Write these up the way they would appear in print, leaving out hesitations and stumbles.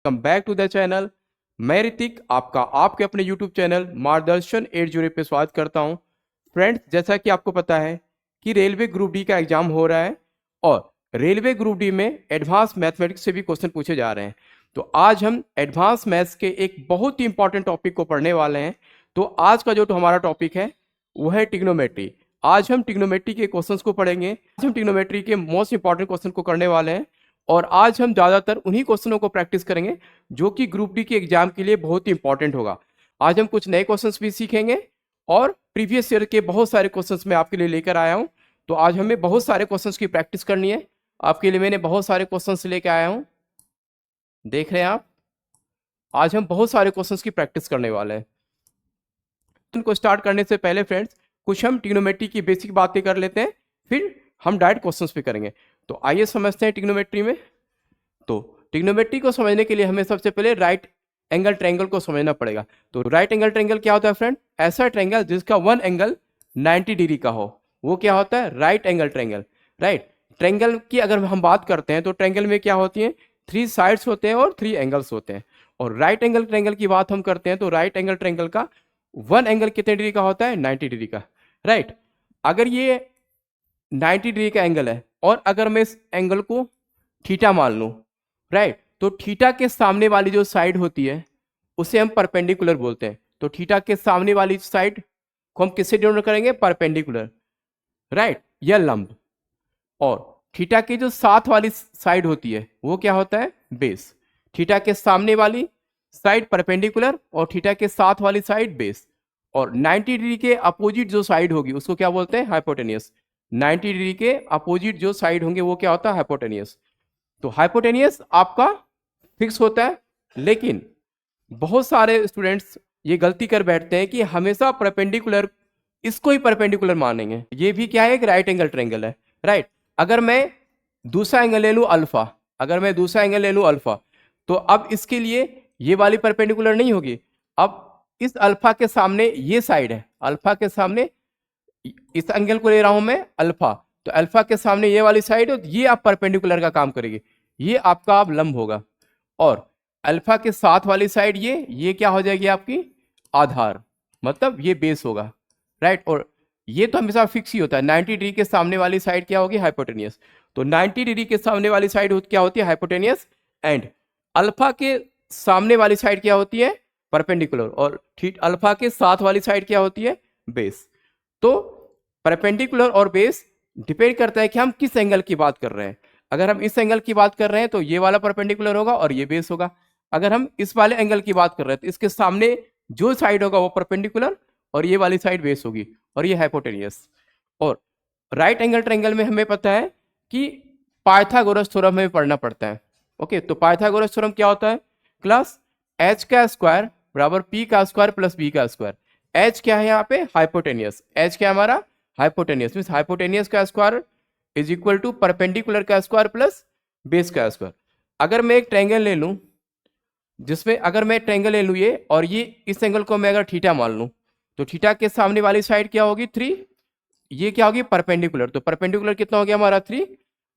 Welcome back to the channel. मैं ऋतिक आपका आपके अपने यूट्यूब चैनल मार्गदर्शन 8 पे स्वागत करता हूं। फ्रेंड्स, जैसा कि आपको पता है कि रेलवे ग्रुप डी का एग्जाम हो रहा है और रेलवे ग्रुप डी में एडवांस मैथमेटिक्स से भी क्वेश्चन पूछे जा रहे हैं। तो आज हम एडवांस मैथ्स के एक बहुत ही इंपॉर्टेंट टॉपिक को पढ़ने वाले हैं। तो आज का जो हमारा टॉपिक है वो है ट्रिग्नोमेट्री। आज हम ट्रिग्नोमेट्री के क्वेश्चंस को पढ़ेंगे। आज हम ट्रिग्नोमेट्री के मोस्ट इंपॉर्टेंट क्वेश्चन को करने वाले हैं और आज हम ज़्यादातर उन्हीं क्वेश्चनों को प्रैक्टिस करेंगे जो कि ग्रुप डी के एग्जाम के लिए बहुत ही इंपॉर्टेंट होगा। आज हम कुछ नए क्वेश्चंस भी सीखेंगे और प्रीवियस ईयर के बहुत सारे क्वेश्चंस मैं आपके लिए लेकर आया हूं। तो आज हमें बहुत सारे क्वेश्चंस की प्रैक्टिस करनी है। आपके लिए मैंने बहुत सारे क्वेश्चंस लेकर आया हूं, देख रहे हैं आप। आज हम बहुत सारे क्वेश्चंस की प्रैक्टिस करने वाले हैं। इनको स्टार्ट करने से पहले फ्रेंड्स कुछ हम ट्रिग्नोमेट्री की बेसिक बातें कर लेते हैं, फिर हम डायरेक्ट क्वेश्चंस पे करेंगे। तो आइए समझते हैं ट्रिग्नोमेट्री में। तो ट्रिग्नोमेट्री को समझने के लिए हमें सबसे पहले राइट एंगल ट्रायंगल को समझना पड़ेगा। तो राइट एंगल ट्रायंगल क्या होता है फ्रेंड? ऐसा ट्रायंगल जिसका वन एंगल 90 डिग्री का हो, वो क्या होता है? Right angle triangle. Right triangle की अगर हम बात करते हैं तो ट्रायंगल में क्या होती है? 3 साइड्स होते हैं और 3 एंगल्स होते हैं। और राइट एंगल ट्रायंगल की बात हम करते हैं तो राइट एंगल ट्रायंगल का वन एंगल कितने डिग्री का होता है? 90 डिग्री का। राइट, अगर ये 90 डिग्री का एंगल है और अगर मैं इस एंगल को थीटा मान लूं, राइट, तो थीटा के सामने वाली जो साइड होती है उसे हम परपेंडिकुलर बोलते हैं। तो थीटा के सामने वाली साइड को हम किससे डिनोट करेंगे? परपेंडिकुलर। राइट, यह लंब। और थीटा की जो साथ वाली साइड होती है वो क्या होता है? बेस। थीटा के सामने वाली साइड परपेंडिकुलर और थीटा के साथ वाली साइड बेस। और 90 डिग्री के अपोजिट जो साइड होगी उसको क्या बोलते हैं? हाइपोटेनियस। 90 डिग्री के अपोजिट जो साइड होंगे वो क्या होता है? हाइपोटेनियस। तो हाइपोटेनियस आपका फिक्स होता है, लेकिन बहुत सारे स्टूडेंट्स ये गलती कर बैठते हैं कि हमेशा परपेंडिकुलर, इसको ही परपेंडिकुलर मानेंगे। ये भी क्या है? एक राइट एंगल ट्रायंगल है। राइट, अगर मैं दूसरा एंगल ले लूं अल्फा, अगर मैं दूसरा एंगल ले लूं अल्फा, तो अब इसके लिए ये वाली परपेंडिकुलर नहीं होगी। अब इस अल्फा के सामने ये साइड है, अल्फा के सामने इस एंगल को ले रहा हूं मैं अल्फा, तो अल्फा के सामने ये वाली साइड है, ये आप परपेंडिकुलर का काम करेगी, ये आपका अब लंब होगा। और अल्फा के साथ वाली साइड ये क्या हो जाएगी? आपकी आधार, मतलब ये बेस होगा। राइट, और ये तो हमेशा फिक्स ही होता है। 90 डिग्री के सामने वाली साइड क्या होगी? हाइपोटेनियस। तो 90 डिग्री के सामने वाली साइड क्या होती है? हाइपोटेनियस। एंड अल्फा के सामने वाली साइड क्या होती है? परपेंडिकुलर। और ठीक अल्फा के साथ वाली साइड क्या होती है? बेस। तो परपेंडिकुलर और बेस डिपेंड करता है कि हम किस एंगल की बात कर रहे हैं। अगर हम इस एंगल की बात कर रहे हैं तो ये वाला परपेंडिकुलर होगा और ये बेस होगा। अगर हम इस वाले एंगल की बात कर रहे हैं तो इसके सामने जो साइड होगा वो परपेंडिकुलर और ये वाली साइड बेस होगी और ये हाइपोटेनियस। और राइट एंगल ट्रायंगल में हमें पता है कि पाइथागोरस थ्योरम हमें पढ़ना पड़ता है। ओके, तो पाइथागोरस थ्योरम क्या होता है? क्लास h का स्क्वायर बराबर p का स्क्वायर प्लस b का स्क्वायर। h क्या है यहाँ पे? हाइपोटेनियस। h क्या हमारा? हाइपोटेनियस। मीन्स हाइपोटेनियस का square is equal to perpendicular का स्क्वायर प्लस बेस का स्क्वायर। अगर मैं एक ट्रायंगल ले लूं जिसमें, अगर मैं ट्रायंगल ले लूं ये, और ये इस एंगल को मैं अगर थीटा मान लूं, तो थीटा के सामने वाली साइड क्या होगी? 3। ये क्या होगी? परपेंडिकुलर। तो परपेंडिकुलर कितना हो गया हमारा? 3।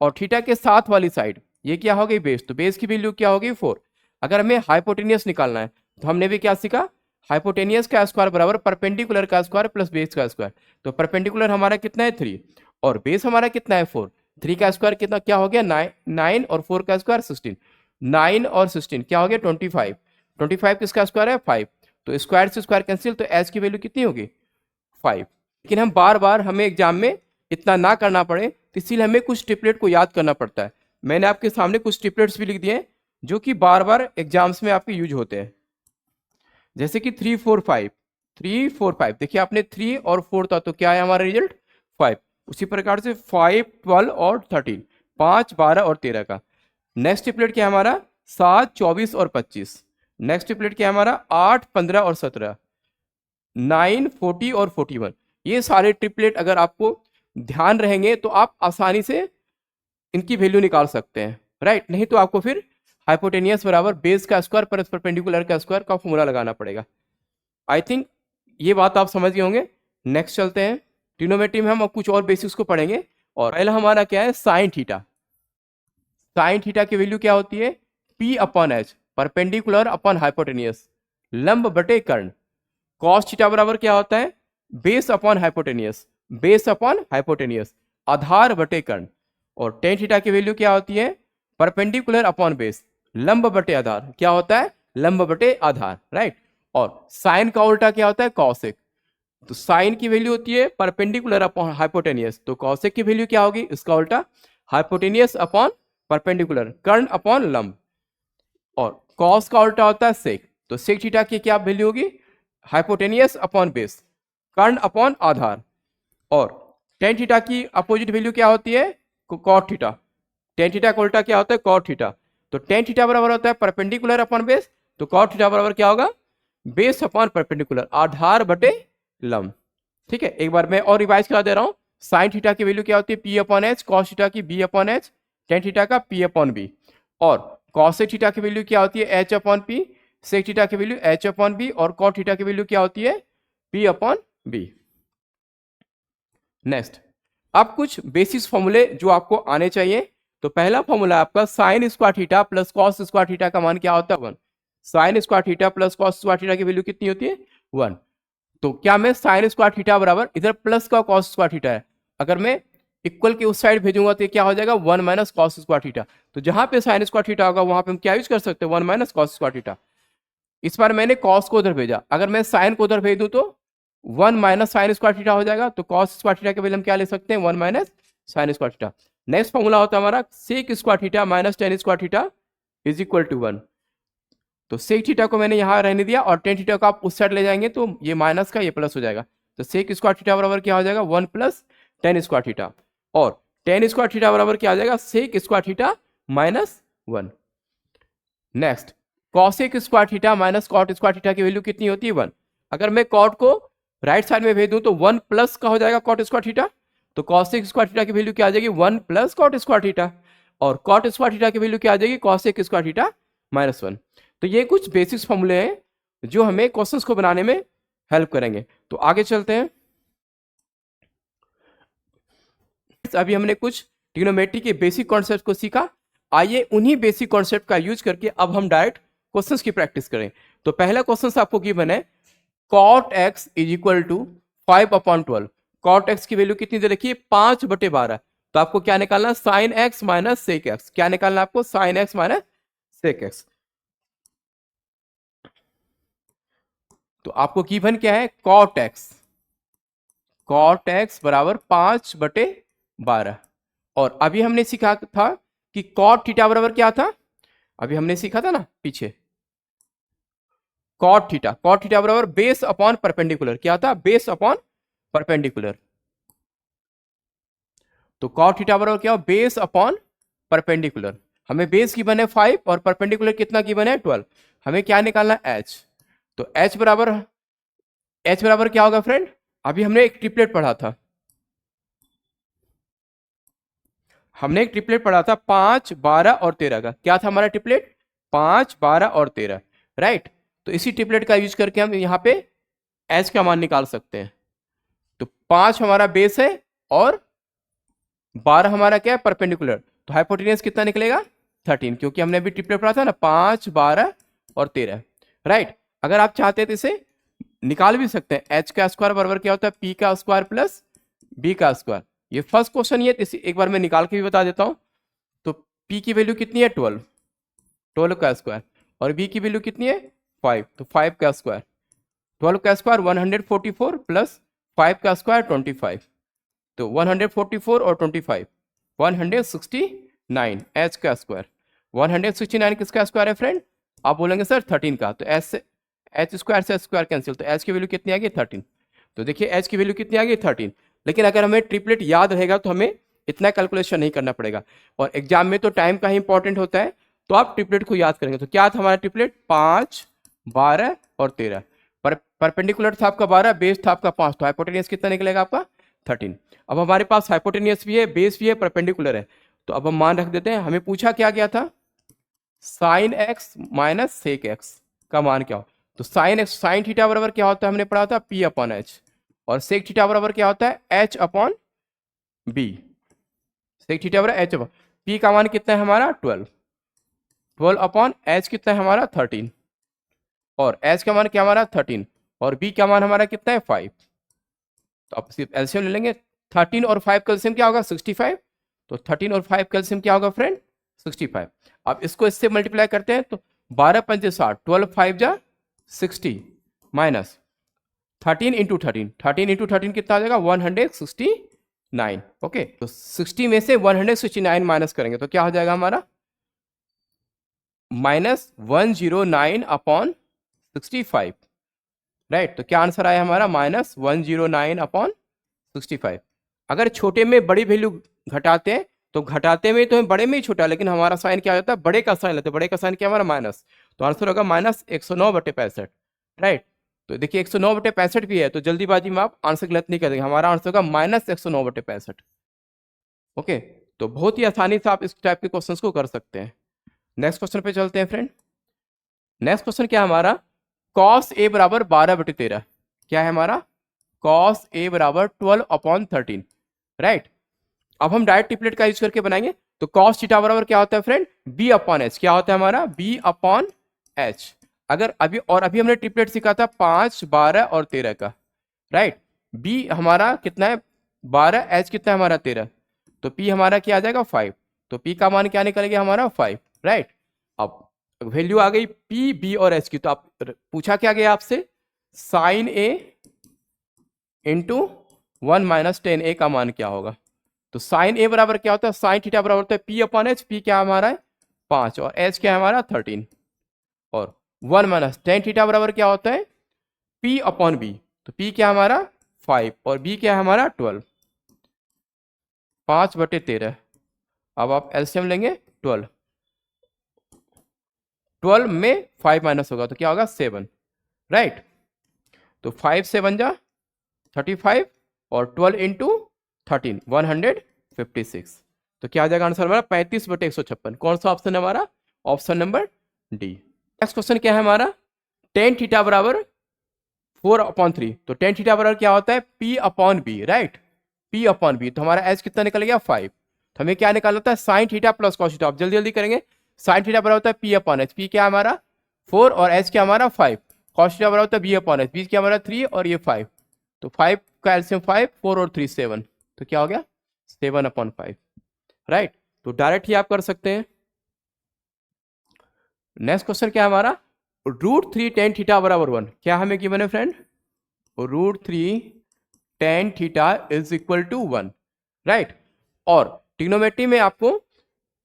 और थीटा के साथ वाली साइड ये क्या हो गई? बेस। तो बेस की वैल्यू क्या होगी? 4। अगर हमें हाइपोटेनियस निकालना है तो हमने भी क्या सीखा? हाइपोटेनियस का स्क्वायर बराबर परपेंडिकुलर का स्क्वायर प्लस बेस का स्क्वायर। तो परपेंडिकुलर हमारा कितना है? 3 और बेस हमारा कितना है? 4। 3 का स्क्वायर कितना क्या हो गया? 9 और 4 का स्क्वायर 16। 9 और 16 क्या हो गया? 25। 25 किसका स्क्वायर है? 5। तो स्क्वायर से स्क्वायर कैंसिल, तो एच की वैल्यू कितनी होगी? 5। लेकिन हम बार बार हमें एग्जाम में इतना ना करना पड़े तो इसीलिए हमें कुछ ट्रिपलेट को याद करना पड़ता है। मैंने आपके सामने कुछ ट्रिपलेट्स भी लिख दिए हैं जो कि बार बार एग्जाम्स में आपके यूज होते हैं, जैसे कि 3 4 5। 3 4 5 देखिए आपने 3 और 4 था तो क्या है हमारा रिजल्ट? 5। उसी प्रकार से 5 12 और 13, 5 12 और 13 का। नेक्स्ट ट्रिपलेट क्या है हमारा? 7 24 और 25। नेक्स्ट ट्रिपलेट क्या है हमारा? 8 15 और 17, 9 40 और 41। ये सारे ट्रिपलेट अगर आपको ध्यान रहेंगे तो आप आसानी से इनकी वैल्यू निकाल सकते हैं। राइट, नहीं तो आपको फिर हाइपोटेनियस बराबर बेस का स्क्वायर प्लस परपेंडिकुलर का स्क्वायर का फॉर्मूला लगाना पड़ेगा। आई थिंक ये बात आप समझ गए होंगे। नेक्स्ट चलते हैं। ट्रिग्नोमेट्री में हम अब कुछ और बेसिक्स को पढ़ेंगे और पहला हमारा क्या है? Sine theta. साइन थीटा की वैल्यू क्या होती है? p upon h. Perpendicular upon hypotenuse, लंब बटे कर्ण। कॉस थीटा बराबर क्या होता है, base upon hypotenuse, base upon hypotenuse, आधार बटे कर्ण। और टेन थीटा की वैल्यू क्या होती है, परपेंडिकुलर अपॉन बेस, लंब बटे आधार, क्या होता है, लंब बटे आधार, राइट। और साइन का उल्टा क्या होता है, कॉसेक। तो साइन की वैल्यू होती है परपेंडिकुलर अपॉन हाइपोटेनियस, तो कॉसेक की वैल्यू क्या होगी, इसका उल्टा हाइपोटेनियस अपॉन परपेंडिकुलर, कर्ण अपॉन लंब। और कॉस का उल्टा होता है सेक, तो सेक थीटा की क्या वैल्यू होगी, हाइपोटेनियस अपॉन बेस, कर्ण अपॉन आधार। और टेन थीटा की अपोजिट वैल्यू क्या होती है, कॉट थीटा। टेन थीटा का उल्टा क्या होता है, कॉट थीटा। तो टेन थीटा बराबर होता है परपेंडिकुलर अपॉन बेस, तो कॉट थीटा बराबर क्या होगा, बेस अपॉन परपेंडिकुलर, आधार बटे लंब। ठीक है, एक बार मैं और रिवाइज करा दे रहा हूं। साइन थीटा की वैल्यू क्या होती है, p upon h, cos theta की b upon h, tan theta का पी अपॉन बी। और कॉसेक थीटा की वैल्यू क्या होती है, h upon p, sec theta की वैल्यू एच अपॉन बी, और कॉट थीटा की वैल्यू क्या होती है, पी अपॉन बी। नेक्स्ट, अब कुछ बेसिस फॉर्मूले जो आपको आने चाहिए। तो पहला फॉर्मूला आपका sign square theta plus cos square theta का मान क्या होता है, 1। Sign square theta plus cos square theta की वैल्यू कितनी होती है, 1। तो क्या मैं साइन स्क्वायर थीटा बराबर, इधर प्लस का कॉस स्क्वायर थीटा है, अगर मैं इक्वल के उस साइड भेजूंगा तो क्या हो जाएगा, 1 माइनस कॉस स्क्वायर थीटा। तो जहां पे साइन स्क्वायर थीटा होगा वहां पे हम क्या यूज कर सकते हैं, 1 माइनस कॉस स्क्वायर थीटा। इस बार मैंने कॉस को उधर भेजा, अगर मैं साइन को उधर भेज दूं तो 1 माइनस साइन स्क्वायर थीटा हो जाएगा। तो कॉस स्क्वायर थीटा के वैल्यू हम क्या ले सकते हैं, 1 minus sine square theta. Next formula होता है हमारा sec square theta minus tan square theta is equal to 1। तो सेक थीटा को मैंने यहां रहने दिया, और टेन थीटा को आप उस साइड ले जाएंगे तो ये माइनस का ये प्लस हो जाएगा। तो सेक स्क्वायर थीटा बराबर क्या हो जाएगा, 1 प्लस टेन स्क्वायर थीटा। और टेन स्क्वायर थीटा बराबर क्या आ जाएगा, sec square theta minus 1। Next, cosec square theta minus cot square theta की वैल्यू कितनी होती है, 1। अगर मैं कॉट को राइट साइड में भेज दूं तो 1 प्लस का हो जाएगा कॉट स्क्वायर थीटा। तो कॉसेक स्क्वायर थीटा की वैल्यू क्या आ जाएगी, 1 प्लस कॉट स्क्वायर थीटा। और कॉट स्क्वायर थीटा की वैल्यू क्या आ जाएगी, कॉसेक स्क्वायर थीटा माइनस 1। तो ये कुछ बेसिक्स फॉर्मूले हैं जो हमें क्वेश्चंस को बनाने में हेल्प करेंगे। तो आगे चलते हैं। अभी हमने कुछ ट्रिग्नोमेट्री के बेसिक कॉन्सेप्ट को सीखा। आइए उन्हीं बेसिक कॉन्सेप्ट का यूज करके अब हम डायरेक्ट क्वेश्चंस की प्रैक्टिस करें। तो पहला क्वेश्चन आपको गिवन है, cot x is equal to 5/12। Cot x की वैल्यू कितनी दे रखी है, 5/12। तो आपको क्या निकालना है, sine x minus sec x. क्या निकालना है आपको, sine x minus sec x. तो आपको गिवन क्या है, कॉट एक्स, कॉट एक्स बराबर 5/12। और अभी हमने सीखा था कि कॉट थीटा बराबर क्या था, अभी हमने सीखा था ना पीछे, कॉट थीटा, कॉट थीटा बराबर बेस अपॉन परपेंडिकुलर, क्या था, बेस अपॉन परपेंडिकुलर। तो कॉट थीटा बराबर क्या हो, बेस अपॉन परपेंडिकुलर। हमें बेस गिवन है 5 और परपेंडिकुलर कितना गिवन है, 12। हमें क्या निकालना है, एच। तो एच बराबर क्या होगा फ्रेंड, अभी हमने एक ट्रिपलेट पढ़ा था, हमने एक ट्रिपलेट पढ़ा था 5, 12 और 13 का। क्या था हमारा ट्रिपलेट, 5, 12 और 13, राइट। तो इसी ट्रिपलेट का यूज करके हम यहाँ पे एच का मान निकाल सकते हैं। तो 5 हमारा बेस है और 12 हमारा क्या है, परपेंडिकुलर। तो हाइपोटेनियस कितना निकलेगा, 13, क्योंकि हमने अभी ट्रिपलेट पढ़ा था ना, 5, 12 और 13, राइट। अगर आप चाहते हैं तो इसे निकाल भी सकते हैं। एच का स्क्वायर बराबर क्या होता है, पी का स्क्वायर प्लस बी का स्क्वायर। ये फर्स्ट क्वेश्चन ही है, तो एक बार मैं निकाल के भी बता देता हूं। तो पी की वैल्यू कितनी है, 12, 12 का स्क्वायर, और बी की वैल्यू कितनी है, 5, तो 5 का स्क्वायर, 12 का स्क्वायर 144 प्लस 5 का स्क्वायर 25। तो 144 और 25 169, एच का स्क्वायर। 169 किसका स्क्वायर है फ्रेंड, आप बोलेंगे सर 13 का। तो एच से एच स्क्वायर से स्क्वायर कैंसिल, तो एच की वैल्यू कितनी आ गई, 13। तो देखिए एच की वैल्यू कितनी आ गई, 13। लेकिन अगर हमें ट्रिपलेट याद रहेगा तो हमें इतना कैलकुलेशन नहीं करना पड़ेगा। और एग्जाम में तो टाइम का ही इंपॉर्टेंट होता है, तो आप ट्रिपलेट को याद करेंगे। तो क्या था हमारा ट्रिपलेट, 5, 12 और 13। परपेंडिकुलर था आपका 12, बेस था आपका 5, तो हाइपोटेनियस कितना निकलेगा आपका, 13। अब हमारे पास हाइपोटेनियस भी है, बेस भी है, परपेंडिकुलर है। तो अब हम मान रख देते हैं। हमें पूछा क्या गया था, sine x minus sec x का मान क्या हो। तो साइन एक्स, साइन थीटा बराबर क्या होता है, हमने पढ़ा था पी अपॉन एच। और सेक थीटा बराबर क्या होता है, h upon b. Sec theta बराबर एच अपॉन पी का मान कितना है हमारा, 12। 12 अपॉन एच कितना है हमारा 13, और एच का मान क्या हमारा 13, और बी का मान हमारा कितना है 5। तो आप सिर्फ एलसीएम ले लेंगे, 13 और 5 कैल्शियम क्या होगा 65, तो 13 और 5 कैल्शियम क्या होगा फ्रेंड 65। अब इसको इससे मल्टीप्लाई करते हैं तो 12 पंजे 60, 12 5 जा 60 माइनस 13 इंटू 13, 13 इंटू 13 कितना आ जाएगा 169। ओके, तो 60 में से 169 माइनस करेंगे तो क्या हो जाएगा हमारा -109 अपॉन 65, राइट। तो क्या आंसर आया हमारा -109 अपॉन 65। अगर छोटे में बड़ी वैल्यू घटाते हैं तो घटाते में तो बड़े में ही छोटा, लेकिन हमारा साइन क्या होता है बड़े का साइन लेते हैं, बड़े का साइन क्या हमारा माइनस, तो आंसर होगा -109/65, राइट। तो देखिए 109/65 भी है, तो जल्दीबाजी में आप आंसर गलत नहीं करेंगे, हमारा आंसर होगा -109/65। ओके, तो बहुत ही आसानी से आप इस टाइप के क्वेश्चंस को कर सकते हैं। नेक्स्ट क्वेश्चन पे चलते हैं फ्रेंड। नेक्स्ट क्वेश्चन क्या है हमारा, cos a बराबर 12/13, क्या है हमारा cos a बराबर 12/13, राइट। अब हम डायरेक्ट ट्रिपलेट का यूज करके बनाएंगे, तो cos थीटा बराबर क्या होता है फ्रेंड b अपॉन एच, क्या होता है हमारा b अपॉन एच। अगर अभी हमने ट्रिपलेट सीखा था 5, 12 और 13 का, राइट। b हमारा कितना है 12, h कितना है हमारा 13, तो p हमारा क्या आ जाएगा 5, तो p का मान क्या निकलेगा हमारा 5, राइट। अब वैल्यू आ गई p, b और h की, तो आप पूछा क्या गया आपसे sine a into 1 minus tan a का मान क्या होगा, तो साइन ए बराबर क्या होता है साइन थीटा बराबर होता है p अपॉन एच, p क्या हमारा है 5 और h क्या है हमारा 13, और 1 माइनस टेन थीटा बराबर क्या होता है p अपॉन b, तो p क्या हमारा 5 और b क्या है हमारा 12, 5/13। अब आप एलसीएम लेंगे 12, 12 में 5 माइनस होगा तो क्या होगा 7, राइट। तो 5 से 1 जा 35 और 12 इंटू 13 156, तो क्या आ जाएगा आंसर हमारा 35/156। कौन सा ऑप्शन है हमारा option number D. Next question क्या है हमारा, टेन थीटा बराबर 4/3, तो टेन थीटा बराबर क्या होता है p upon b, right, p upon b. तो हमारा एच कितना निकल गया 5, तो हमें क्या निकालना होता है sine theta plus cos theta. आप जल्दी जल्दी करेंगे, साइन थीटा बराबर होता है p अपॉन एच, p क्या हमारा 4 और h क्या हमारा 5, कॉस थीटा बराबर होता है b अपॉन एच, b क्या हमारा 3 और ये 5, तो 5 का एलसीएम 5, 4 और 3 7, तो क्या हो गया 7/5, राइट। तो डायरेक्ट ही आप कर सकते हैं। नेक्स्ट क्वेश्चन क्या है हमारा, √3 टेन थीटा बराबर 1, क्या हमें गिवन है friend √3 tan theta is equal to 1, right. और ट्रिग्नोमेट्री में आपको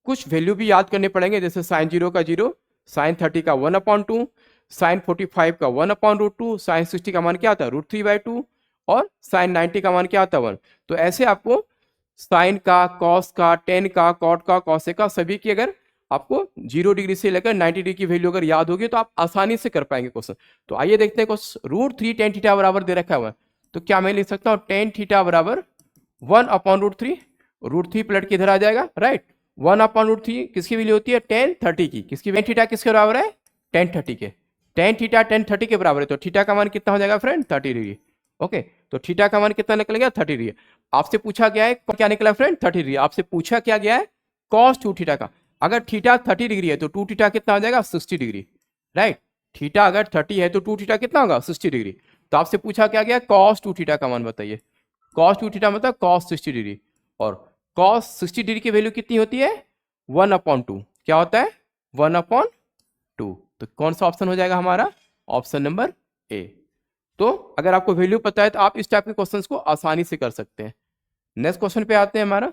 कुछ वैल्यू भी याद करने पड़ेंगे, जैसे साइन 0 का 0, साइन 30 का 1/2, साइन 45 का 1/√2, साइन 60 का मान क्या आता है √3/2, और साइन 90 का मान क्या आता है 1। तो ऐसे आपको साइन का, कॉस का, टेन का, कॉट का, कॉसे का, सभी की अगर आपको 0 डिग्री से लेकर 90 डिग्री की वैल्यू अगर याद होगी तो आप आसानी से कर पाएंगे क्वेश्चन। तो आइए देखते हैं क्वेश्चन, √3 टेन थीटा बराबर दे रखा हुआ है, तो क्या मैं लिख सकता हूँ टेन थीटा बराबर 1/√3, √3 पलट के इधर आ जाएगा, राइट। 1/√3 किसकी वैल्यू होती है टेन 30 की, किसकी टेन थीटा किसके बराबर है टेन 30 के, टेन थीटा टेन 30 के बराबर है, तो थीटा का मान कितना हो जाएगा फ्रेंड 30 डिग्री। ओके, तो थीटा का मान कितना निकलेगा 30 डिग्री। आपसे पूछा गया है क्या निकला फ्रेंड 30 डिग्री, आपसे पूछा क्या गया है cos 2 थीटा का। अगर थीटा 30 डिग्री है तो 2 थीटा कितना हो जाएगा 60 डिग्री, राइट। थीटा अगर 30 है तो 2 थीटा कितना होगा 60 डिग्री। तो आपसे पूछा क्या गया cos 2 थीटा का मान बताइए, cos 2 थीटा मतलब cos 60 डिग्री, और cos 60 डिग्री की वैल्यू कितनी होती है 1/2, क्या होता है 1/2। तो कौन सा ऑप्शन हो जाएगा हमारा ऑप्शन नंबर ए। तो अगर आपको वैल्यू पता है तो आप इस टाइप के क्वेश्चंस को आसानी से कर सकते हैं। नेक्स्ट क्वेश्चन पे आते हैं हमारा।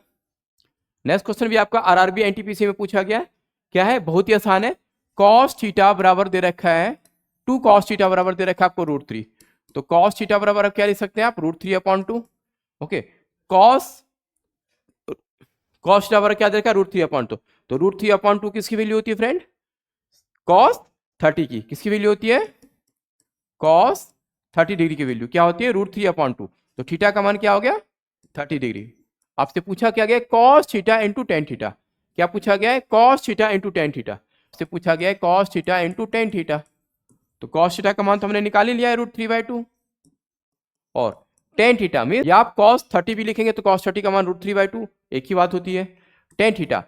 नेक्स्ट क्वेश्चन भी आपका आरआरबी एनटीपीसी में पूछा गया है, क्या है बहुत ही आसान है, cos थीटा बराबर दे रखा है 2 cos थीटा बराबर दे रखा है आपको √3, तो cos थीटा बराबर आप क्या लिख सकते हैं आप √3/2। ओके, cos थीटा बराबर क्या दे रखा है √3/2, तो √3/2 किसकी वैल्यू होती है फ्रेंड cos 30 की, किसकी वैल्यू होती है cos 30 डिग्री की वैल्यू क्या होती है √3/2, तो थीटा का मान क्या हो गया 30 डिग्री। आपसे पूछा क्या गया cos theta into tan theta, क्या पूछा गया है cos theta into tan theta, आपसे पूछा गया है cos theta into tan theta, तो cos थीटा का मान तो हमने निकाल ही लिया है √3/2, और टेन थीटा में या आप cos 30 भी लिखेंगे तो cos 30 का मान √3/2 एक ही बात होती है। Tan theta,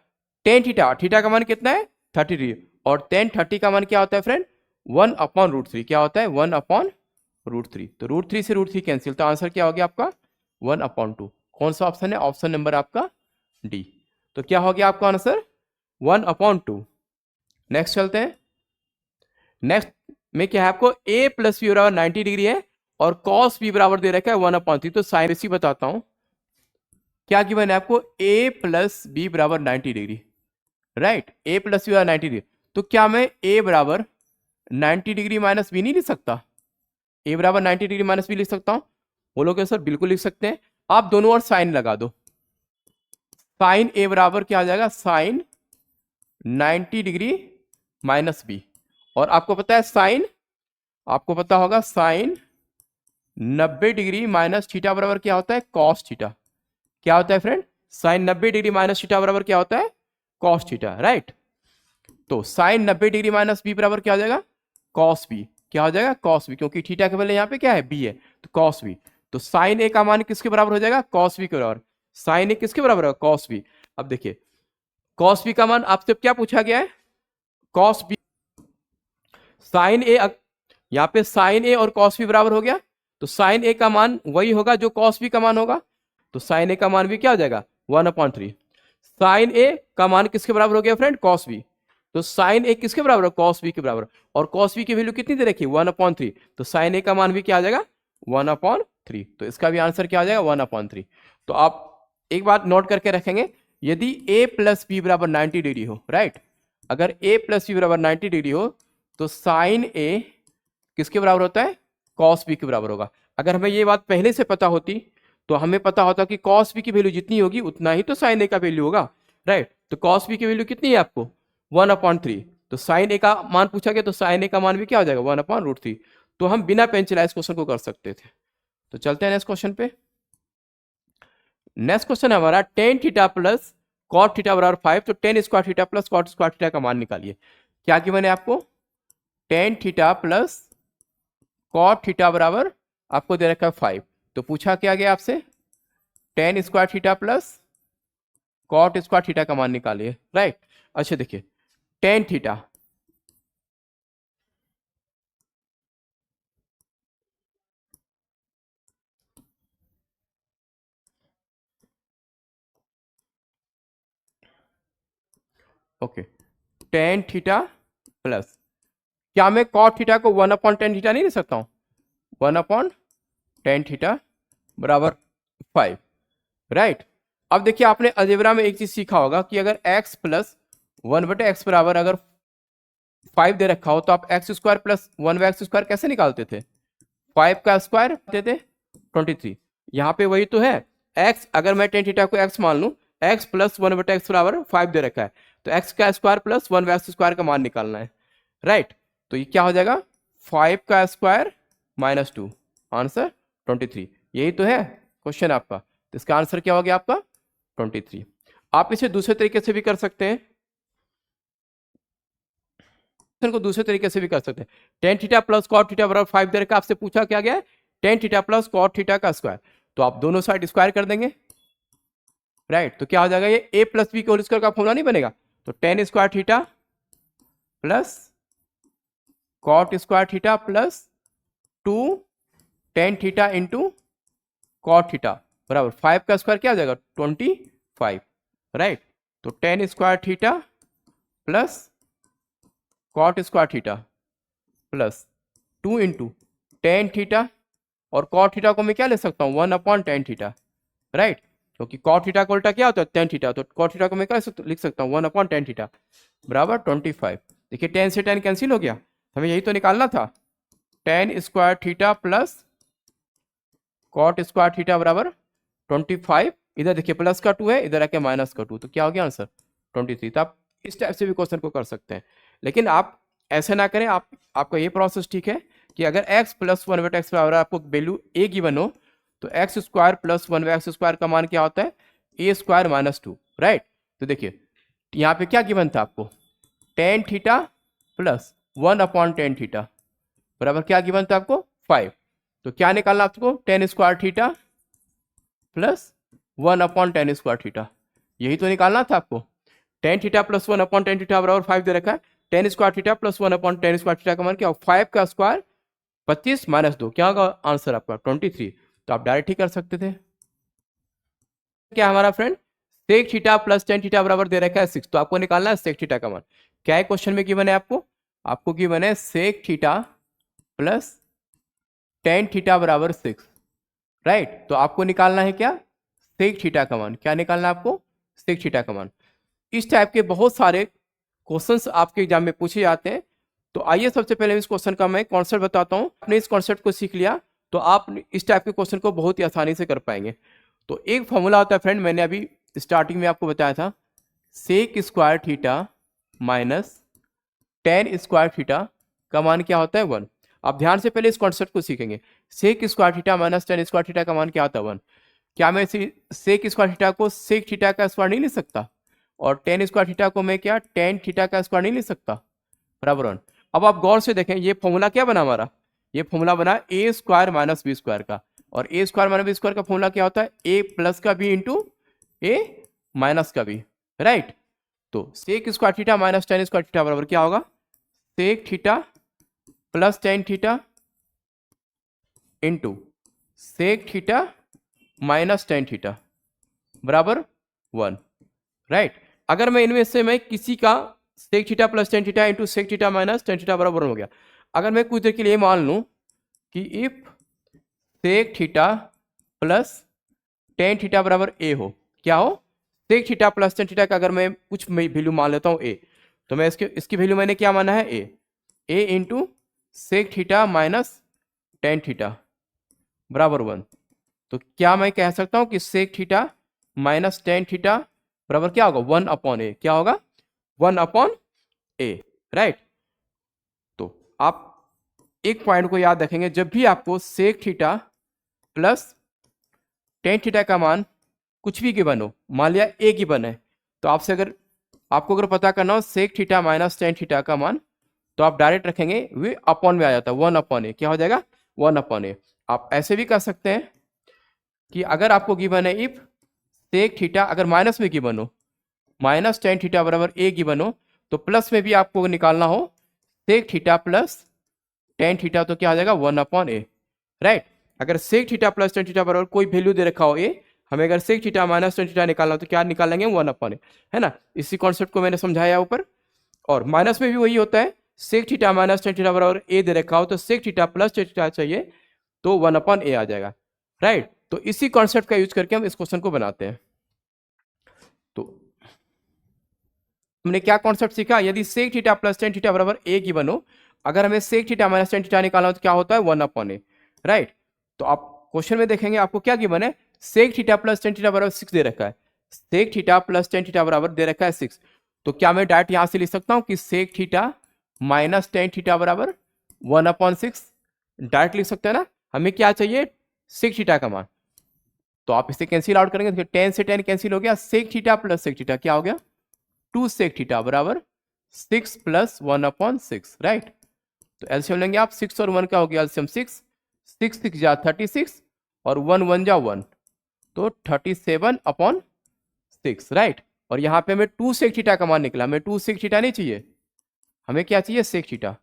tan theta, theta का मान कितना है 30 डिग्री, और टेन 30 का मान क्या होता है फ्रेंड, 1/√3। क्या होता है, 1/√3। तो √3 से √3 कैंसिल, तो आंसर क्या हो गया आपका 1/2। कौन सा ऑप्शन है, ऑप्शन नंबर आपका डी। तो क्या हो गया आपका आंसर 1/2। नेक्स्ट चलते हैं। नेक्स्ट में क्या है आपको, a प्लस बी बराबर 90 डिग्री है और cos b बराबर दे रखा है 1/3। तो साइन इसी बताता हूं क्या गिवन है आपको, a प्लस बी बराबर 90 degree, right. a plus b बराबर 90 डिग्री, तो क्या मैं a बराबर 90 डिग्री माइनस बी नहीं लिख सकता, a बराबर 90 डिग्री माइनस बी लिख सकता हूं। बोलोगे सर बिल्कुल लिख सकते हैं। आप दोनों ओर साइन लगा दो, साइन a बराबर क्या आ जाएगा, साइन 90 डिग्री माइनस बी। और आपको पता है साइन, आपको पता होगा साइन 90 डिग्री माइनस थीटा बराबर क्या होता है, कॉस थीटा। क्या होता है friend, sine 90 degree minus theta बराबर क्या होता है, कॉस थीटा, राइट। तो साइन 90 डिग्री माइनस बी बराबर क्या हो जाएगा, कॉस बी। क्या हो जाएगा, कॉस बी, क्योंकि थीटा के पहले यहाँ पे क्या है, बी है, तो कॉस बी। तो साइन ए का मान किसके बराबर हो जाएगा, कॉस बी के बराबर। साइन ए किसके बराबर होगा, कॉस बी। अब देखिए कॉस बी का मान आपसे क्या पूछा गया है, कॉस बी। साइन ए, यहाँ पे साइन ए और कॉस बी बराबर हो गया, तो साइन ए का मान वही होगा जो कॉस बी का मान होगा। तो साइन ए का मान भी क्या हो जाएगा 1/3। साइन ए का मान किसके बराबर हो गया फ्रेंड, कॉस बी। तो साइन ए किसके बराबर है, कॉस बी के बराबर। और कॉस बी की वैल्यू कितनी दे रखी है, 1/3। तो साइन ए का मान भी क्या आ जाएगा 1/3। तो इसका भी आंसर क्या आ जाएगा 1/3। तो आप एक बात नोट करके रखेंगे, यदि a प्लस बी बराबर 90 डिग्री हो, राइट, अगर a प्लस बी बराबर 90 डिग्री हो तो साइन ए किसके बराबर होता है, कॉस बी के बराबर होगा। अगर हमें ये बात पहले से पता होती तो हमें पता होता कि कॉस बी की वैल्यू जितनी होगी उतना ही तो साइन ए का वैल्यू होगा, राइट। तो कॉस बी की वैल्यू कितनी है आपको 1/3। तो साइन ए का मान पूछा गया, तो साइन ए का मान भी क्या हो जाएगा 1/√3। तो हम बिना पेन चलाए इस क्वेश्चन को कर सकते थे। तो चलते हैं नेक्स्ट क्वेश्चन पे। नेक्स्ट क्वेश्चन है हमारा tan theta plus cot theta बराबर 5। तो tan square theta plus cot square theta का मान निकालिए। क्या गिवन है आपको, tan theta plus cot theta बराबर आपको दे रखा है 5। तो पूछा क्या गया आपसे, tan square theta plus cot square theta का मान निकालिए, राइट। अच्छा देखिए tan theta, okay, tan theta plus, क्या मैं कॉट थीटा को 1/10 थीटा नहीं ले सकता हूं, 1/10 थीटा बराबर 5, राइट। अब देखिए आपने अलजेब्रा में एक चीज सीखा होगा कि अगर x प्लस 1/x बराबर अगर 5 दे रखा हो तो आप x square plus 1/x square कैसे निकालते थे, 5 का स्क्वायर देते 23। यहाँ पे वही तो है, x अगर मैं टेन थीटा को x मान लूं, x प्लस 1/x बराबर 5 दे रखा है, तो x का स्क्वायर प्लस 1/x स्क्वायर का मान निकालना है, राइट। तो ये क्या हो जाएगा 5 का स्क्वायर माइनस 2, आंसर 23। यही तो है क्वेश्चन आपका। तो इसका आंसर क्या हो गया आपका 23। आप इसे दूसरे तरीके से भी कर सकते हैं, को दूसरे तरीके से भी कर सकते हैं। Tan theta plus cot theta बराबर 5 दे रखा, आपसे पूछा क्या गया है tan theta plus cot theta का स्क्वायर। तो आप दोनों साइड स्क्वायर कर देंगे, राइट। तो क्या हो जाएगा, ये a प्लस बी के होल स्क्वायर का फॉर्मूला नहीं बनेगा। तो tan square theta plus cot square theta plus 2 tan theta into cot theta बराबर 5 का स्क्वायर क्या हो जाएगा 25, राइट। तो tan square theta plus cot square theta plus 2 into tan theta, और कॉट थीटा को मैं क्या ले सकता हूँ 1/10 थीटा, राइट। क्योंकि कॉट थीटा का उल्टा क्या होता है टेन थीटा, तो कॉट थीटा को मैं क्या लिख सकता हूँ 1/10 थीटा बराबर 25। देखिए 10 से 10 कैंसिल हो गया, हमें यही तो निकालना था, tan square theta plus cot square theta बराबर 25। इधर देखिए प्लस का 2 है, इधर आके माइनस का 2, तो क्या हो गया आंसर 23। तो आप इस टाइप से भी क्वेश्चन को कर सकते हैं, लेकिन आप ऐसे ना करें। आपका ये प्रोसेस ठीक है कि अगर x प्लस 1/x बराबर आपको वैल्यू a गिवन हो तो x square plus 1/x square का मान क्या होता है a स्क्वायर माइनस 2, राइट। तो देखिए यहाँ पे क्या गिवन था आपको, टेन थीटा प्लस 1/10 थीटा बराबर क्या गिवन था आपको 5। तो क्या निकालना आपको ten square theta plus 1/10 square theta, यही तो निकालना था आपको। टेन थीटा प्लस 1/10 थीटा बराबर 5 दे रखा है, ten square theta plus 1/10 square theta का मान क्या हो, 5 का स्क्वायर 25 माइनस 2, क्या होगा आंसर आपका 23। तो आप डायरेक्ट ही कर सकते थे। क्या हमारा friend, sec theta plus tan theta बराबर दे रखा है 6, तो आपको निकालना है सेक थीटा का मान। क्या है क्वेश्चन में गिवन है आपको गिवन है sec theta plus tan theta बराबर 6, राइट। तो आपको निकालना है क्या, सेक थीटा का मान। क्या निकालना है आपको, सेक थीटा का मान। इस टाइप के बहुत सारे क्वेश्चंस आपके एग्जाम में पूछे जाते हैं। तो आइए सबसे पहले इस क्वेश्चन का मैं कॉन्सेप्ट बताता हूं। आपने इस कॉन्सेप्ट को सीख लिया तो आप इस टाइप के क्वेश्चन को बहुत ही आसानी से कर पाएंगे। तो एक फॉर्मूला होता है फ्रेंड, मैंने अभी स्टार्टिंग में आपको बताया था, sec square theta minus tan square theta का मान क्या होता है 1। आप ध्यान से पहले इस कॉन्सेप्ट को सीखेंगे। Sec square theta minus tan square theta का मान क्या होता है 1। क्या मैं सेक स्क्वायर थीटा को सेक थीटा का स्क्वायर नहीं लिख सकता, और टेन स्क्वायर थीटा को मैं क्या टेन थीटा का स्क्वायर नहीं लिख सकता, बराबर 1। अब आप गौर से देखें, ये फॉर्मूला क्या बना हमारा, ये फॉर्मूला बना A square minus B square का। और A square minus B square का फॉर्मूला क्या होता है, ए प्लस का बी इंटू ए माइनस का बी, राइट। तो sec square theta minus tan square theta बराबर क्या होगा, sec theta plus tan theta into sec theta minus tan theta बराबर 1, राइट। अगर मैं इनमें से मैं किसी का sec theta plus tan theta into sec theta minus tan theta बराबर 1 हो गया। अगर मैं कुछ देर के लिए मान लूं कि if sec theta plus tan theta बराबर ए हो, क्या हो, sec theta plus tan theta का अगर मैं कुछ वैल्यू मान लेता हूं ए, तो मैं इसकी वैल्यू मैंने क्या माना है a into sec theta minus tan theta बराबर 1। तो क्या मैं कह सकता हूं कि sec theta minus tan theta बराबर क्या होगा 1/a, क्या होगा 1/a, राइट। तो आप एक पॉइंट को याद रखेंगे, जब भी आपको sec theta plus tan theta का मान कुछ भी गिवन हो, मान लिया ए गिवन है, तो आपको अगर पता करना हो sec theta minus tan theta का मान, तो आप डायरेक्ट रखेंगे वे अपॉन में आ जाता है 1/a, क्या हो जाएगा 1/a। आप ऐसे भी कर सकते हैं कि अगर आपको गिवन है इफ सेक थीटा, अगर माइनस में गिवन हो माइनस टेन थीटा बराबर ए गिवन हो, तो प्लस में भी आपको निकालना हो sec theta plus tan theta, तो क्या आ जाएगा 1/a, राइट। अगर sec theta plus tan theta बराबर कोई वैल्यू दे रखा हो ए, हमें अगर sec theta minus tan theta निकालना हो तो क्या निकालेंगे 1/a, है ना। इसी कॉन्सेप्ट को मैंने समझाया ऊपर। और माइनस में भी वही होता है, sec theta minus tan theta बराबर ए दे रखा हो तो sec theta plus tan theta चाहिए तो 1/a आ जाएगा, राइट। तो इसी कॉन्सेप्ट का यूज करके हम इस क्वेश्चन को बनाते हैं। तो हमने क्या कॉन्सेप्ट सीखा, यदि sec theta plus tan theta बराबर ए गिवन हो, अगर हमें sec theta minus tan theta निकालना हो तो क्या होता है 1/a, राइट। तो आप क्वेश्चन में देखेंगे आपको क्या गिवन है, sec theta plus tan theta बराबर 6 दे रखा है, sec theta plus tan theta बराबर दे रखा है 6। तो क्या मैं डायरेक्ट यहां से लिख सकता हूं कि sec theta minus tan theta बराबर 1/6, डायरेक्ट लिख सकते हैं ना। हमें क्या चाहिए, सेक थीटा का मान। तो आप इसे कैंसिल आउट करेंगे तो 10 से 10 कैंसिल हो गया, sec theta plus sec theta क्या हो गया 2 सेक थीटा बराबर 6 प्लस 1/6, राइट। तो एलसीएम लेंगे आप, 6 और 1 का हो गया एलसीएम 6, 6 6 जा 36 और 1 1 जा 1, तो 37/6, राइट। और यहाँ पे हमें 2 सेक थीटा का मान निकला, हमें 2 सेक थीटा नहीं चाहिए, हमें क्या चाहिए सेक थीटा।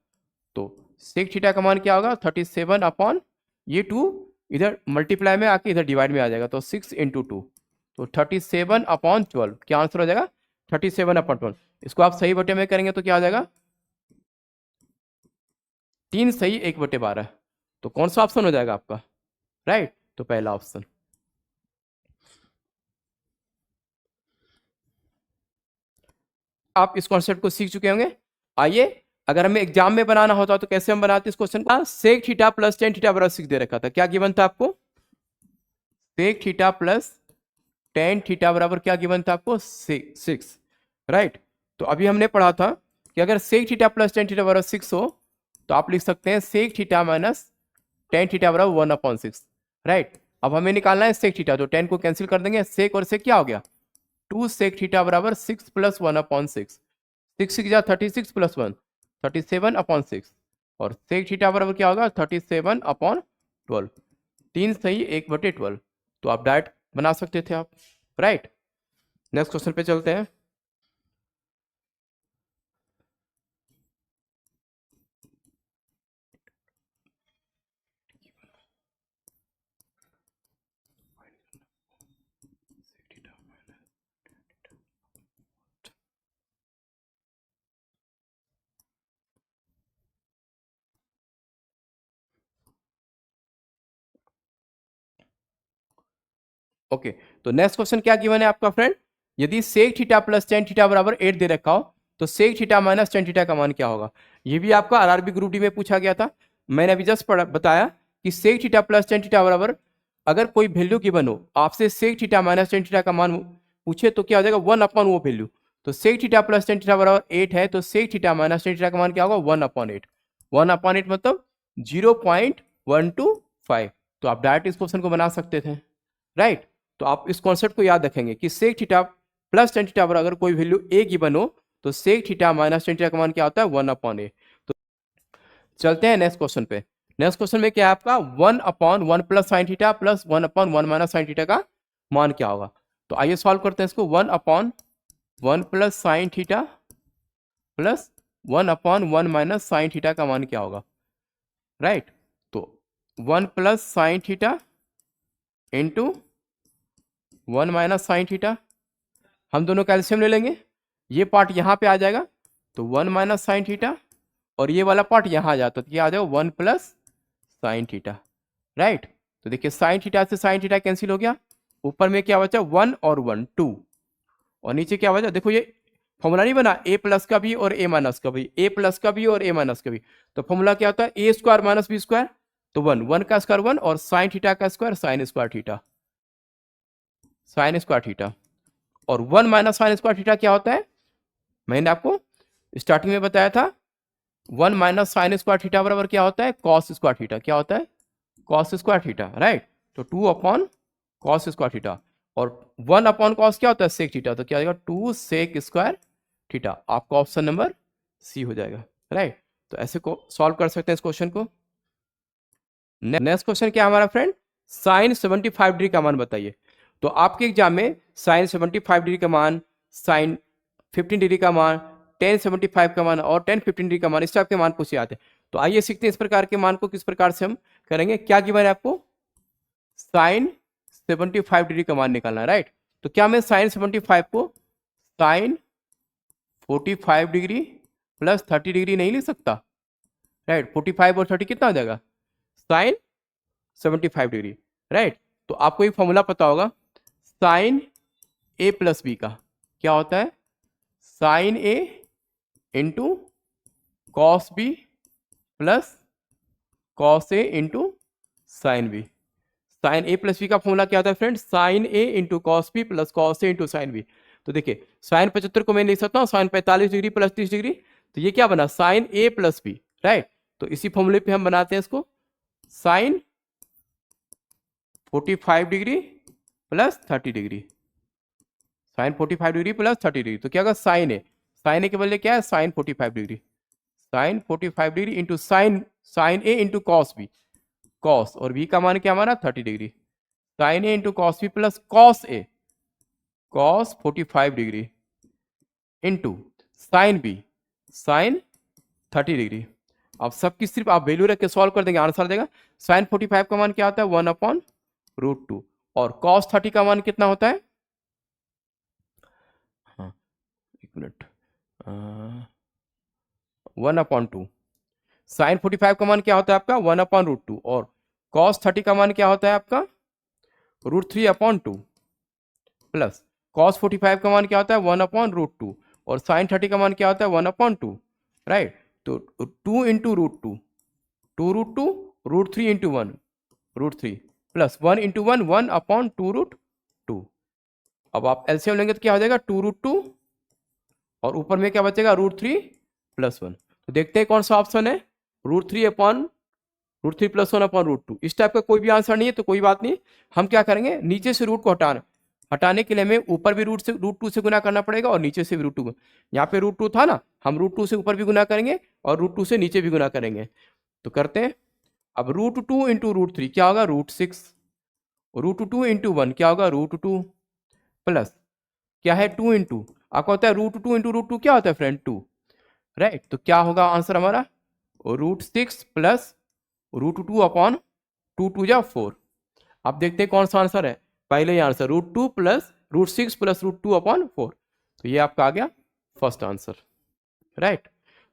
तो सेक थीटा का मान क्या होगा 37 ये 2 इधर मल्टीप्लाई में आके इधर डिवाइड में आ जाएगा, तो 6 इंटू 2, तो 37/12, क्या आंसर हो जाएगा 37/12। इसको आप सही बटे में करेंगे तो क्या आ जाएगा 3 सही 1/12। तो कौन सा ऑप्शन हो जाएगा आपका, राइट। तो पहला ऑप्शन। आप इस कॉन्सेप्ट को सीख चुके होंगे। आइए, अगर हमें एग्जाम में बनाना होता तो कैसे हम बनाते इस क्वेश्चन का, sec theta plus tan theta बराबर 6 दे रखा था, क्या गिवन था आपको, sec theta plus tan theta बराबर क्या गिवन था आपको 6, राइट। तो अभी हमने पढ़ा था कि अगर sec theta plus tan theta बराबर 6 हो, तो आप लिख सकते हैं sec theta minus tan theta बराबर 1/6, राइट। अब हमें निकालना है सेक थीटा, तो 10 को कैंसिल कर देंगे, सेक और सेक क्या हो गया 2 सेक थीटा बराबर 6 प्लस 1/6, 6 6 जा 36 प्लस 1 37/6, और सेक थीटा बराबर क्या होगा 37/12, 3 सही 1/12। तो आप डायरेक्ट बना सकते थे आप, राइट। नेक्स्ट क्वेश्चन पे चलते हैं। ओके, तो नेक्स्ट क्वेश्चन क्या गिवन है आपका फ्रेंड, यदि sec theta plus tan theta बराबर 8 दे रखा हो तो sec theta minus tan theta का मान क्या होगा। ये भी आपका आरआरबी ग्रुप डी में पूछा गया था। मैंने अभी जस्ट बताया कि sec theta plus tan theta बराबर, अगर कोई वैल्यू गिवन हो, आपसे sec theta minus tan theta का मान पूछे तो क्या हो जाएगा, 1 अपॉन वो वैल्यू। तो sec theta plus tan theta बराबर 8 है, तो sec theta minus tan theta का मान क्या होगा, 1/8। 1/8 मतलब 0.125। तो आप डायरेक्ट इस क्वेश्चन को बना सकते थे, राइट। तो आप इस कॉन्सेप्ट को याद रखेंगे कि sec theta plus tan theta पर अगर कोई वैल्यू ए गिवन हो तो sec theta minus tan theta का मान क्या होता है, 1/a। तो चलते हैं नेक्स्ट क्वेश्चन पे। नेक्स्ट क्वेश्चन में क्या है आपका, 1/1 plus sin theta plus 1/1 minus sin theta का मान क्या होगा। तो आइए सॉल्व करते हैं इसको। 1/1 plus sin theta plus 1/1 minus sin theta का मान क्या होगा, राइट। तो 1 plus sin theta into 1 minus sin theta, हम दोनों कैल्शियम ले लेंगे, ये पार्ट यहाँ पे आ जाएगा तो 1 माइनस साइन थीटा, और ये वाला पार्ट यहाँ आ जाता तो क्या आ जाएगा 1 प्लस साइन थीटा, राइट। तो देखिए साइन थीटा से साइन थीटा कैंसिल हो गया, ऊपर में क्या बचा 1 और 1 2, और नीचे क्या बचा, देखो ये फॉर्मूला नहीं बना ए प्लस का भी और ए माइनस का भी, ए प्लस का भी और ए माइनस का भी, तो फॉर्मूला क्या होता है ए स्क्वायर माइनस बी स्क्वायर, तो 1 का स्क्वायर 1 और साइन थीटा का square sine square theta, sign square theta. और 1 माइनस साइन स्क्वायर थीटा क्या होता है, मैंने आपको स्टार्टिंग में बताया था 1 माइनस साइन स्क्वायर थीटा बराबर क्या होता है, कॉस स्क्वायर थीटा, क्या होता है कॉस स्क्वायर थीटा, राइट। तो 2 अपॉन कॉस स्क्वायर थीटा, और 1 अपॉन कॉस क्या होता है सेक थीटा, तो क्या हो जाएगा 2 सेक स्क्वायर थीटा। आपका ऑप्शन नंबर सी हो जाएगा, राइट। तो ऐसे को सॉल्व कर सकते हैं इस क्वेश्चन को। नेक्स्ट क्वेश्चन क्या है हमारा फ्रेंड, साइन 75 डिग्री का मान बताइए। तो आपके एग्जाम में साइन 75 डिग्री का मान, साइन 15 डिग्री का मान, टेन 75 का मान और टेन 15 डिग्री का मान, इस टाइप के मान पूछे जाते हैं। तो आइए सीखते हैं इस प्रकार के मान को किस प्रकार से हम करेंगे। क्या गिवन है आपको, साइन 75 डिग्री का मान निकालना है, राइट। तो क्या मैं साइन 75 को साइन 45 डिग्री प्लस 30 डिग्री नहीं लिख सकता, राइट। 45 और 30 कितना हो जाएगा, साइन 75 डिग्री, राइट। तो आपको एक फॉर्मूला पता होगा साइन ए प्लस बी का, क्या होता है sine a into cos b plus cos a into sine B. Sine a plus b का फॉर्मूला क्या होता है friend, sine a into cos b plus cos a into sign b. तो देखिए साइन 75 को मैं लिख सकता हूँ साइन 45 डिग्री प्लस 30 डिग्री, तो ये क्या बना sine a plus b, right. तो इसी फॉर्मूले पे हम बनाते हैं इसको, sine 45 degree plus 30 degree, sine 45 degree plus 30 degree, तो क्या होगा साइन ए के बदले क्या है sine 45 degree, sine 45 degree into sine a into cos b, cos और बी का मान क्या माना 30 degree, sine a into cos b plus cos a cos 45 degree into sine B sin 30 degree. अब सबकी सिर्फ आप वैल्यू रख के सॉल्व कर देंगे, आंसर आ जाएगा। साइन 45 का मान क्या होता है 1/√2, और कॉस 30 का मान कितना होता है, हाँ एक मिनट, 1/2। साइन 45 का मान क्या होता है आपका 1/√2, और कॉस 30 का मान क्या होता है आपका √3/2, प्लस कॉस 45 का मान क्या होता है 1/√2, और साइन 30 का मान क्या होता है 1/2, राइट। तो 2 इंटू √2, 2√2, √3 इंटू 1 √3, प्लस 1 इंटू 1 1/2√2। अब आप एलसीएम लेंगे तो क्या हो जाएगा 2√2, और ऊपर में क्या बचेगा √3 प्लस 1। तो देखते हैं कौन सा ऑप्शन है, √3 प्लस 1/√2। इस टाइप का कोई भी आंसर नहीं है तो कोई बात नहीं, हम क्या करेंगे नीचे से रूट को हटाने के लिए हमें ऊपर भी √2 से गुना करना पड़ेगा और नीचे से भी √2। यहाँ पे √2 था ना, हम √2 से ऊपर भी गुना करेंगे और √2 से नीचे भी गुना करेंगे। तो करते हैं, अब √2 इंटू √3 क्या होगा √6, √2 इंटू 1 क्या होगा √2, प्लस क्या है 2 इंटू, आपको होता है √2 इंटू √2 क्या होता है फ्रेंड 2, राइट। तो क्या होगा आंसर हमारा √6 प्लस √2/2, 2 जा 4। आप देखते हैं कौन सा आंसर है, पहले ही आंसर √2 प्लस √6 प्लस √2/4, तो ये आपका आ गया फर्स्ट आंसर, राइट।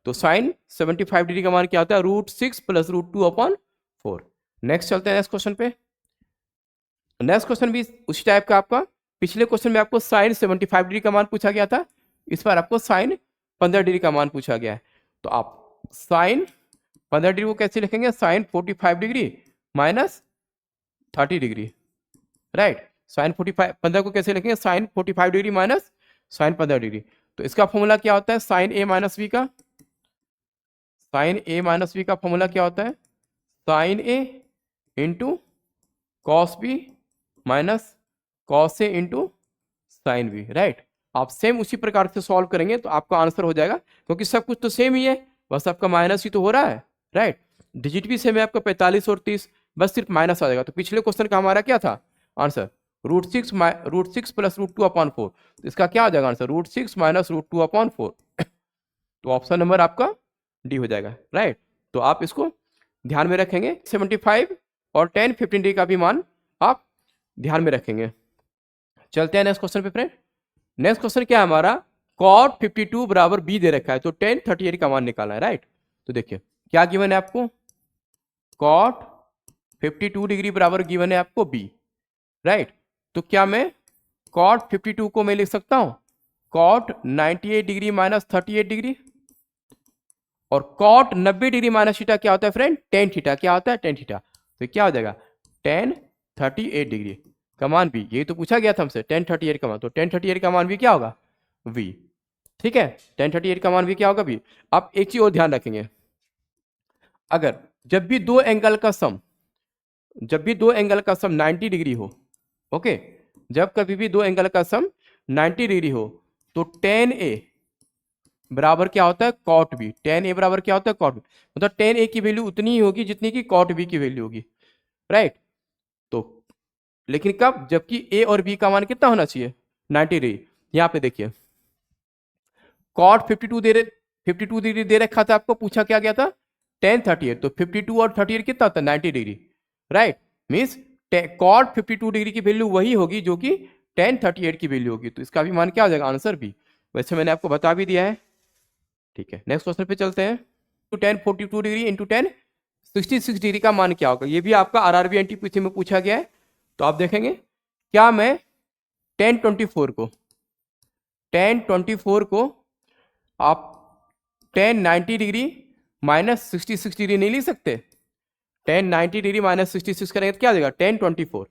तो साइन 75 डिग्री का मान क्या होता है √6 प्लस √2/4। नेक्स्ट चलते हैं नेक्स्ट क्वेश्चन पे। नेक्स्ट क्वेश्चन भी उसी टाइप का आपका, पिछले क्वेश्चन में आपको साइन 75 डिग्री का मान पूछा गया था, इस बार आपको साइन 15 डिग्री का मान पूछा गया है। तो आप साइन 15 डिग्री को कैसे लिखेंगे, sine 45 degree minus 30 degree, right. Sine 15 को कैसे लिखेंगे, sine 45 degree minus sine 15 degree. तो इसका फॉर्मूला क्या होता है, साइन ए माइनस बी का, साइन ए माइनस बी का फॉर्मूला क्या होता है, sine a into cos b minus cos a into sign b, right. आप सेम उसी प्रकार से सॉल्व करेंगे तो आपका आंसर हो जाएगा, क्योंकि सब कुछ तो सेम ही है, बस आपका माइनस ही तो हो रहा है, राइट। डिजिट भी सेम है आपका 45 और 30, बस सिर्फ माइनस आ जाएगा। तो पिछले क्वेश्चन का हमारा क्या था आंसर, √6 प्लस √2/4, तो इसका क्या हो जाएगा आंसर, √6 माइनस √2/4। तो ऑप्शन नंबर आपका डी हो जाएगा, राइट। तो आप इसको ध्यान में रखेंगे, 75 और 10 15 डिग्री का भी मान आप ध्यान में रखेंगे। चलते हैं नेक्स्ट क्वेश्चन पे फ्रेंड। नेक्स्ट क्वेश्चन क्या है हमारा, cot 52 बराबर बी दे रखा है, तो tan 38 का मान निकालना है, राइट। तो देखिए क्या गिवन है आपको, cot 52 डिग्री बराबर गिवन है आपको बी, राइट। तो क्या मैं cot 52 को मैं लिख सकता हूं cot 98 डिग्री माइनस 38 डिग्री, और cot 90 डिग्री माइनस थीटा क्या होता है फ्रेंड, tan थीटा, क्या होता है tan थीटा। तो क्या हो जाएगा tan 38 डिग्री का मान भी, ये तो पूछा गया था हमसे tan 38 का मान, तो tan 38 का मान भी क्या होगा v, ठीक है। tan 38 का मान भी क्या होगा v। आप एक चीज और ध्यान रखेंगे, अगर जब भी दो एंगल का सम 90 डिग्री हो, ओके, जब कभी भी दो एंगल का सम 90 डिग्री हो, तो tan a बराबर क्या होता है cot b, tan a बराबर क्या होता है cot b, मतलब tan a की वैल्यू उतनी ही होगी जितनी की cot b की वैल्यू होगी, राइट। तो लेकिन कब, जबकि a और b का मान कितना होना चाहिए 90 डिग्री। यहां पे देखिए cot 52 डिग्री दे रखा था आपको, पूछा क्या गया था tan 38, तो 52 और 38 कितना होता है 90 degree, right. Means cot 52 degree की वैल्यू वही होगी जो कि tan 38 की वैल्यू होगी, तो इसका भी मान क्या हो जाएगा आंसर भी, वैसे मैंने आपको बता भी दिया है, ठीक है। नेक्स्ट क्वेश्चन पे चलते हैं, तो tan 42 degree into tan 66 degree का मान क्या होगा, ये भी आपका RRB NTPC में पूछा गया है। तो आप देखेंगे क्या मैं tan 24 को आप tan 90 डिग्री माइनस 66 डिग्री नहीं लिख सकते, tan 90 डिग्री माइनस 66 करेंगे तो क्या आ जाएगा tan 24,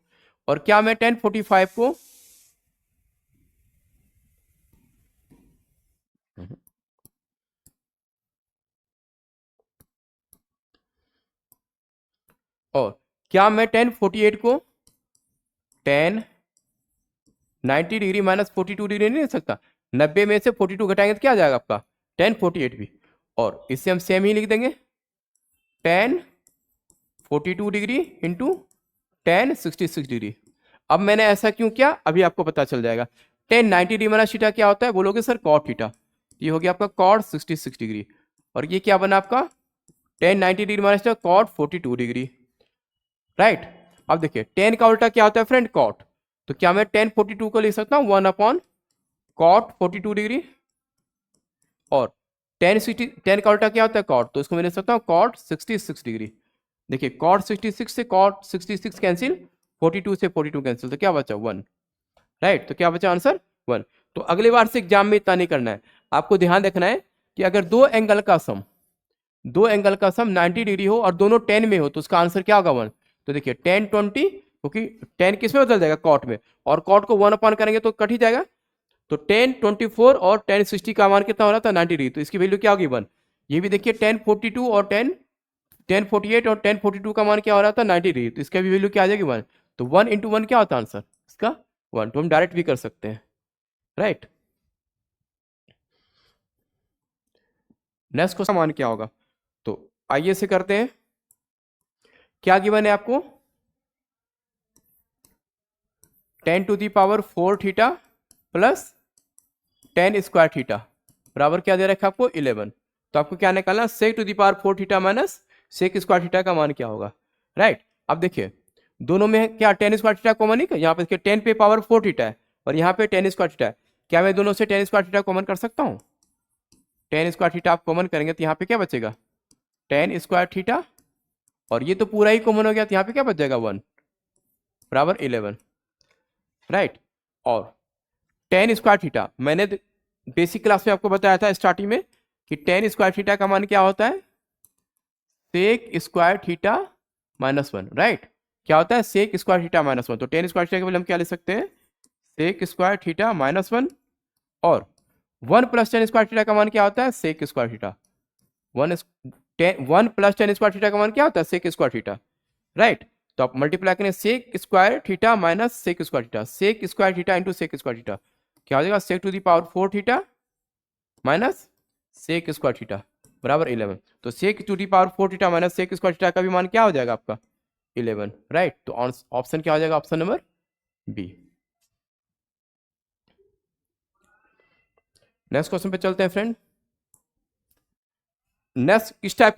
और क्या मैं tan 45 को और क्या मैं tan 48 को tan 90 डिग्री माइनस 42 डिग्री नहीं लिख सकता, 90 में से 42 घटाएंगे तो क्या आ जाएगा आपका tan 48 भी, और इससे हम सेम ही लिख देंगे tan 42 degree into tan 66 degree. अब मैंने ऐसा क्यों किया अभी आपको पता चल जाएगा। tan 90 डिग्री माइनस थीटा क्या होता है, बोलोगे सर cot थीटा, ये हो गया आपका cot 66 डिग्री, और ये क्या बना आपका tan 90 degree minus theta cot 42 degree, right. अब देखिए tan का उल्टा क्या होता है फ्रेंड cot, तो क्या मैं tan 42 को लिख सकता हूँ 1/cot 42 डिग्री, और tan का उल्टा क्या होता है cot, तो इसको मैं लिख सकता हूँ cot 66 डिग्री। देखिए cot 66 से cot 66 कैंसिल, 42 से 42 कैंसिल, तो क्या बचा 1, राइट। तो क्या बचा आंसर 1। तो अगली बार से एग्जाम में इतना नहीं करना है, आपको ध्यान रखना है कि अगर दो एंगल का सम 90 डिग्री हो और दोनों 10 में हो तो उसका आंसर क्या होगा 1। तो देखिए tan 20, क्योंकि 10 किस में बदल जाएगा cot में, और cot को 1 करेंगे तो कट ही जाएगा, तो tan 24 और tan 60 का मान कितना हो रहा था 90 डिग्री, तो इसकी वैल्यू क्या होगी 1। ये भी देखिए tan 42 और tan 48 और tan 42 का मान क्या हो रहा था 90 डिग्री, तो इसका भी वैल्यू क्या आ जाएगी 1। तो 1 इंटू 1 क्या होता है आंसर इसका 1, तो हम डायरेक्ट भी कर सकते हैं, राइट। नेक्स्ट क्वेश्चन मान क्या होगा, तो आइए से करते हैं। क्या गिवन है आपको tan to the power 4 theta plus tan square theta बराबर क्या दे रखा है आपको 11। तो आपको क्या निकालना, sec to the power 4 theta minus sec square theta का मान क्या होगा, राइट। अब देखिए दोनों में क्या tan स्क्वायर थीटा कॉमन ही, यहाँ पे देखिए 10 पे पावर 4 थीटा है और यहाँ पे tan स्क्वायर थीटा है, क्या मैं दोनों से tan स्क्वायर थीटा कॉमन कर सकता हूँ, tan स्क्वायर थीटा आप कॉमन करेंगे तो यहाँ पे क्या बचेगा tan स्क्वायर थीटा, और ये तो पूरा ही कॉमन हो गया तो यहाँ पे क्या बच जाएगा 1, बराबर 11, राइट। और टेन स्क्वायर थीटा, मैंने बेसिक क्लास में आपको बताया था स्टार्टिंग में कि टेन स्क्वायर थीटा का मान क्या होता है, सेक स्क्वायर थीटा -1, राइट। क्या होता है, सेक स्क्वायर थीटा -1। तो टेन स्क्वायर थीटा के बदले हम क्या लिख सकते हैं, सेक स्क्वायर थीटा -1। और 1 + 10 स्क्वायर थीटा का मान क्या होता है, sec square theta. 1 + 10 square theta का मान क्या होता है, सेक स्क्वायर थीटा, राइट। तो आप मल्टीप्लाई करें sec square theta minus sec square theta, sec square theta into sec square theta, क्या हो जाएगा, sec to the power 4 theta minus sec square theta बराबर 11। तो sec to the power 4 theta minus sec square theta का भी मान क्या हो जाएगा आपका, 11, राइट। तो ऑप्शन क्या हो जाएगा, option number B. Next question पे चलते हैं फ्रेंड। नेक्स्ट इस टाइप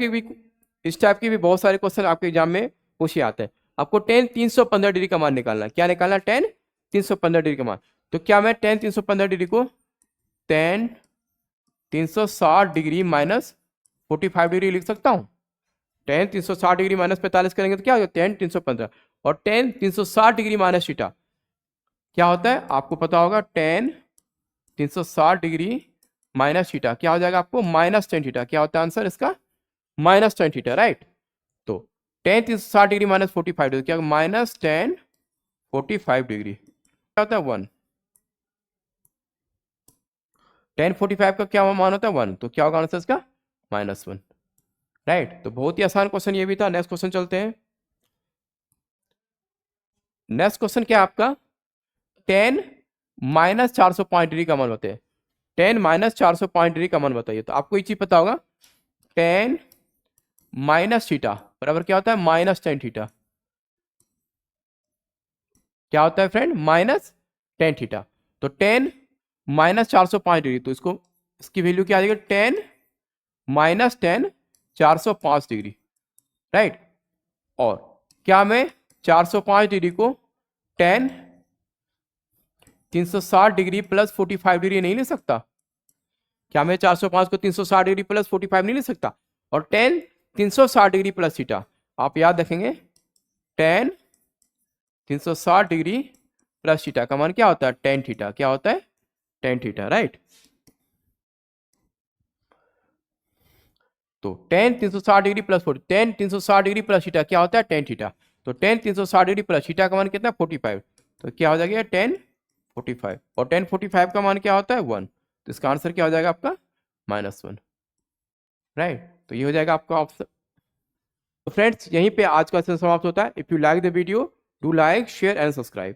के भी बहुत सारे क्वेश्चन आपके एग्जाम में पूछे आते हैं। आपको टेन 315 डिग्री का मान निकालना है। क्या निकालना है, टेन 315 डिग्री का मान। तो क्या मैं टेन 315 डिग्री को टेन 360 डिग्री माइनस 45 डिग्री लिख सकता हूँ। टेन 360 डिग्री माइनस 45 करेंगे तो क्या होगा, टेन 315। और टेन 360 डिग्री माइनस थीटा क्या होता है, आपको पता होगा, टेन 360 डिग्री माइनस थीटा क्या हो जाएगा आपको, -10 थीटा। क्या होता है आंसर इसका, -10 थीटा, राइट। तो टेन 360 डिग्री माइनस 45 डिग्री क्या, -10 45 डिग्री क्या होता है 1। टेन 45 का क्या मान होता है 1, तो क्या होगा आंसर इसका, -1, राइट। तो बहुत ही आसान क्वेश्चन ये भी था। नेक्स्ट क्वेश्चन चलते हैं। नेक्स्ट क्वेश्चन क्या है आपका, टेन -405 डिग्री का मान बताइए। टेन -405 डिग्री का मान बताइए। तो आपको ये चीज पता होगा, टेन माइनस थीटा बराबर क्या होता है, -10 थीटा। क्या होता है फ्रेंड, -10 थीटा। तो टेन -405 डिग्री, तो इसकी वैल्यू क्या आ जाएगी, टेन -10 405 डिग्री, राइट। और क्या मैं 405 डिग्री को टेन 360 डिग्री प्लस 45 डिग्री नहीं ले सकता। क्या मैं 405 को 360 डिग्री प्लस 45 नहीं ले सकता। और टेन 360 डिग्री प्लस थीटा, आप याद रखेंगे, टेन 360 डिग्री प्लस थीटा का मान क्या होता है, टेन थीटा। क्या होता है, टेन थीटा, राइट। तो ten 360 degree plus 40, ten 360 degree plus theta क्या होता है, टेन थीटा। तो टेन 360 डिग्री प्लस थीटा का मान कितना है, 45। तो क्या हो जाएगा, टेन 45। और टेन 45 का मान क्या होता है, 1। तो इसका आंसर क्या हो जाएगा आपका, -1, राइट। तो ये हो जाएगा आपका ऑप्शन। तो फ्रेंड्स यहीं पे आज का सेशन समाप्त होता है। If you like the video, do like, share and subscribe.